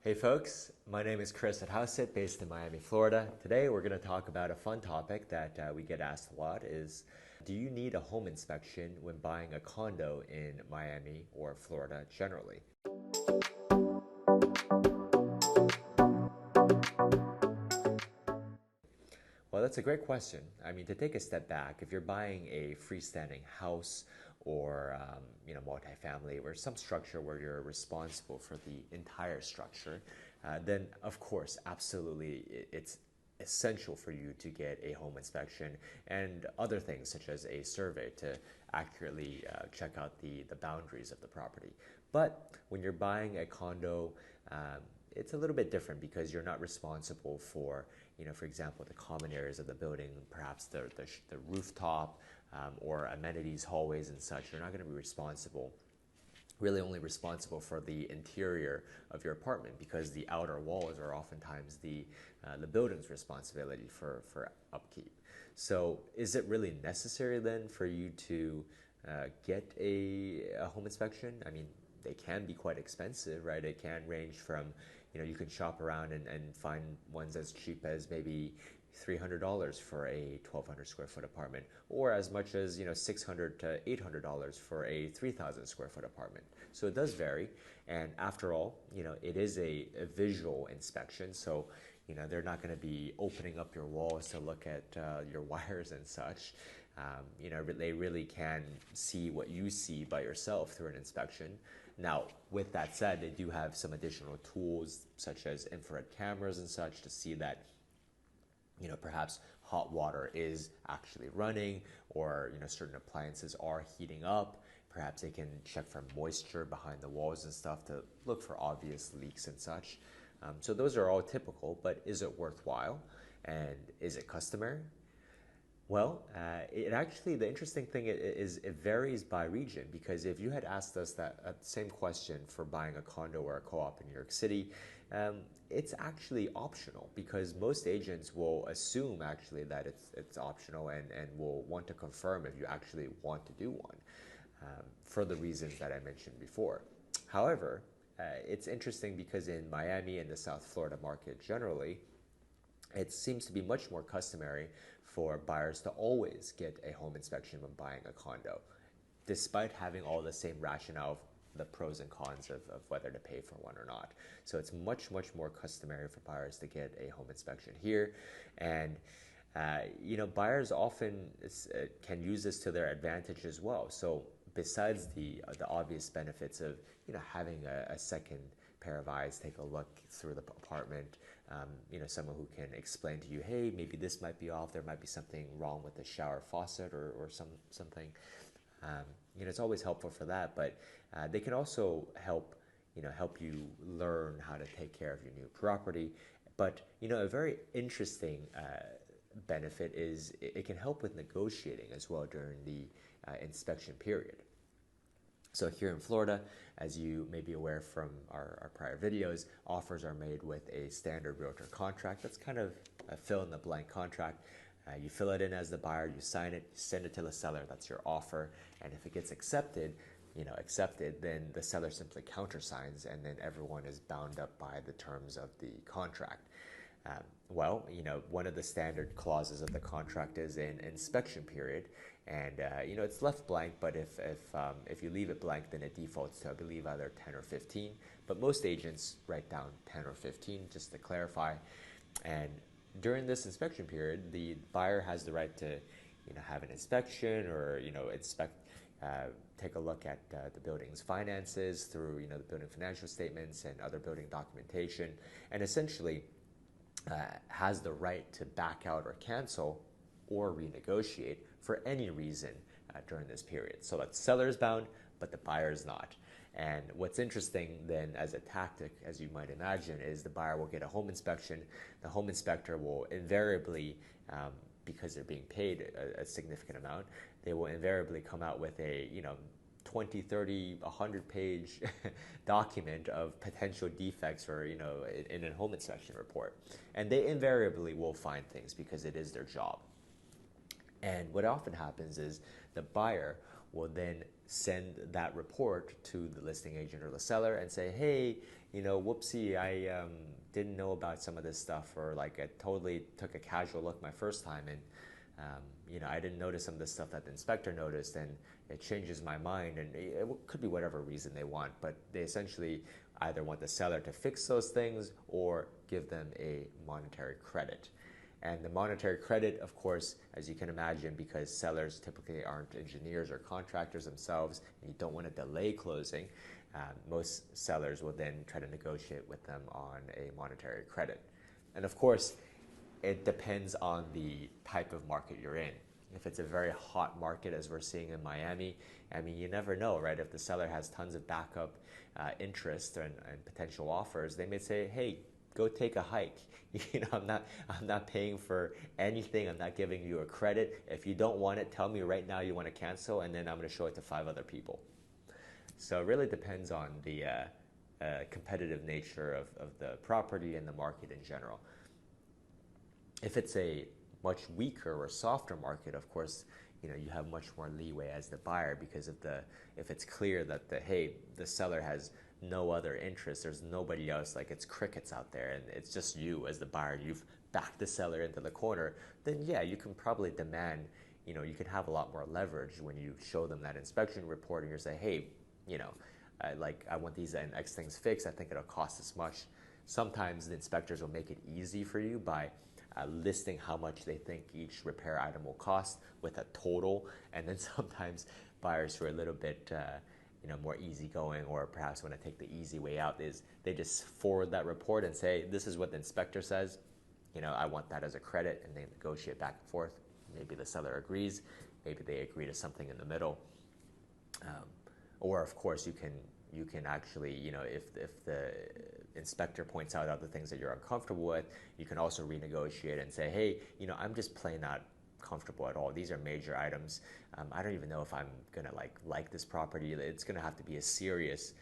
Hey folks, my name is Chris at Hauseit, based in Miami, Florida. Today we're going to talk about a fun topic that we get asked a lot is, do you need a home inspection when buying a condo in Miami or Florida generally? Well, that's a great question. I mean, to take a step back, if you're buying a freestanding house or multifamily or some structure where you're responsible for the entire structure, then of course, absolutely, it's essential for you to get a home inspection and other things such as a survey to accurately check out the boundaries of the property. But when you're buying a condo, it's a little bit different because you're not responsible for, for example, the common areas of the building, perhaps the rooftop or amenities, hallways, and such. You're not going to be responsible, really only responsible for the interior of your apartment because the outer walls are oftentimes the building's responsibility for upkeep. So is it really necessary then for you to get a home inspection? I mean, they can be quite expensive, right? It can range from, you can shop around and find ones as cheap as maybe $300 for a 1,200 square foot apartment, or as much as $600 to $800 for a 3,000 square foot apartment. So it does vary, and after all, it is a visual inspection. So they're not going to be opening up your walls to look at your wires and such. They really can see what you see by yourself through an inspection. Now, with that said, they do have some additional tools such as infrared cameras and such to see that perhaps hot water is actually running, or certain appliances are heating up. Perhaps they can check for moisture behind the walls and stuff to look for obvious leaks and such. So those are all typical, but is it worthwhile? And is it customary? Well, the interesting thing is it varies by region, because if you had asked us that same question for buying a condo or a co-op in New York City, it's actually optional, because most agents will assume actually that it's optional and will want to confirm if you actually want to do one, for the reasons that I mentioned before. However, it's interesting because in Miami and the South Florida market generally, it seems to be much more customary for buyers to always get a home inspection when buying a condo, despite having all the same rationale of the pros and cons of whether to pay for one or not. So it's much, much more customary for buyers to get a home inspection here. And buyers often can use this to their advantage as well. So besides the obvious benefits of having a second pair of eyes take a look through the apartment, someone who can explain to you, hey, maybe this might be off, there might be something wrong with the shower faucet or something. It's always helpful for that, but they can also help you learn how to take care of your new property. But a very interesting benefit is it can help with negotiating as well during the inspection period. So here in Florida, as you may be aware from our prior videos, offers are made with a standard realtor contract. That's kind of a fill-in-the-blank contract. You fill it in as the buyer, you sign it, you send it to the seller. That's your offer. And if it gets accepted, then the seller simply countersigns, and then everyone is bound up by the terms of the contract. One of the standard clauses of the contract is an inspection period, and it's left blank. But if you leave it blank, then it defaults to, I believe, either 10 or 15. But most agents write down 10 or 15 just to clarify. And during this inspection period, the buyer has the right to, have an inspection or take a look at the building's finances through the building financial statements and other building documentation, and essentially has the right to back out or cancel or renegotiate for any reason during this period. So that's seller's bound, but the buyer's not. And what's interesting then, as a tactic, as you might imagine, is the buyer will get a home inspection. The home inspector will invariably, because they're being paid a significant amount, they will invariably come out with a 20, 30, 100-page document of potential defects or in a home inspection report. And they invariably will find things because it is their job. And what often happens is the buyer will then send that report to the listing agent or the seller and say, hey, whoopsie, I didn't know about some of this stuff, or like I totally took a casual look my first time, and I didn't notice some of the stuff that the inspector noticed, and it changes my mind. And it could be whatever reason they want, but they essentially either want the seller to fix those things or give them a monetary credit. And the monetary credit, of course, as you can imagine, because sellers typically aren't engineers or contractors themselves, and you don't want to delay closing, most sellers will then try to negotiate with them on a monetary credit. And of course, it depends on the type of market you're in. If it's a very hot market, as we're seeing in Miami, I mean, you never know, right? If the seller has tons of backup interest and potential offers, they may say, hey, go take a hike. I'm not paying for anything. I'm not giving you a credit. If you don't want it, tell me right now you want to cancel, and then I'm going to show it to 5 other people. So it really depends on the competitive nature of the property and the market in general. If it's a much weaker or softer market, of course, you have much more leeway as the buyer, because if it's clear that the seller has no other interest, there's nobody else, like it's crickets out there, and it's just you as the buyer, you've backed the seller into the corner, then yeah, you can probably demand, you can have a lot more leverage when you show them that inspection report and you say, hey, I want these and X things fixed, I think it'll cost this much. Sometimes the inspectors will make it easy for you by listing how much they think each repair item will cost with a total, and then sometimes buyers who are a little bit more easygoing, or perhaps want to take the easy way out, is they just forward that report and say, this is what the inspector says, I want that as a credit, and they negotiate back and forth. Maybe the seller agrees, maybe they agree to something in the middle. Or of course you can actually, if the inspector points out other things that you're uncomfortable with, you can also renegotiate and say, hey, I'm just plain not comfortable at all. These are major items. I don't even know if I'm gonna like this property. It's gonna have to be a serious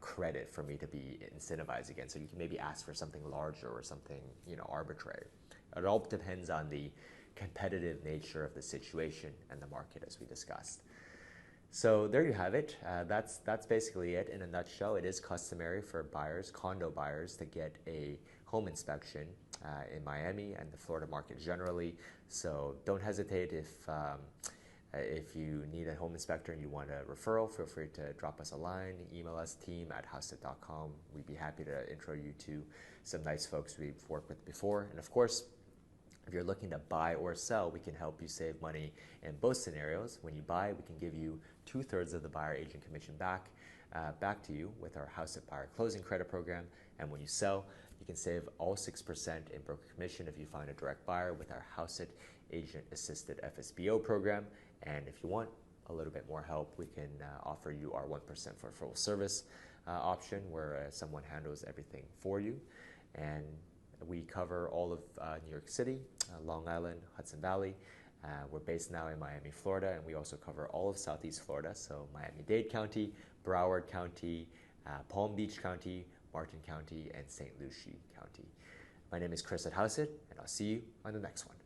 credit for me to be incentivized again. So you can maybe ask for something larger or something arbitrary. It all depends on the competitive nature of the situation and the market, as we discussed. So there you have it. That's basically it in a nutshell. It is customary for buyers, condo buyers, to get a home inspection in Miami and the Florida market generally. So don't hesitate if you need a home inspector and you want a referral, feel free to drop us a line, email us team@hauseit.com. We'd be happy to intro you to some nice folks we've worked with before. And of course, if you're looking to buy or sell, we can help you save money in both scenarios. When you buy, we can give you 2/3 of the buyer agent commission back to you with our Hauseit buyer closing credit program. And when you sell, you can save all 6% in broker commission if you find a direct buyer with our Hauseit agent assisted FSBO program. And if you want a little bit more help, we can offer you our 1% for full service option, where someone handles everything for you. And we cover all of New York City, Long Island, Hudson Valley. We're based now in Miami, Florida, and we also cover all of Southeast Florida, so Miami-Dade County, Broward County, Palm Beach County, Martin County, and St. Lucie County. My name is Chris at Hauseit, and I'll see you on the next one.